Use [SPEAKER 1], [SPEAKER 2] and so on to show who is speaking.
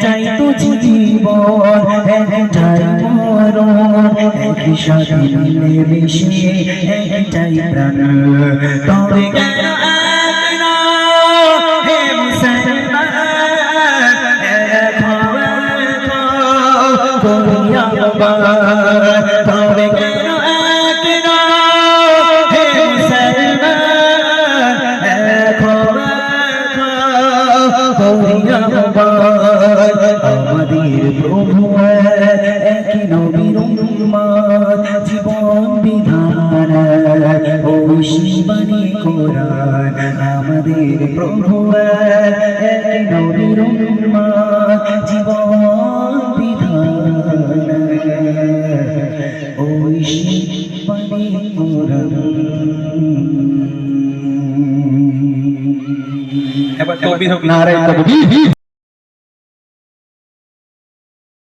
[SPEAKER 1] চাই তো জীবন চাই মরণ একই সাথে মিলে মিশে চাই প্রাণ তবে কেন হে মুসলমান তবে কেন হে আমাদের প্রভু একই নবীর উম্মত জীবন বিধান ও শিবানী কোরআন আমাদের প্রভু একই নবীর উম্মত জীবন বিধান ও শিবানী কোরআন
[SPEAKER 2] এবার তকবীর হোক নারায়ে তাকবীর।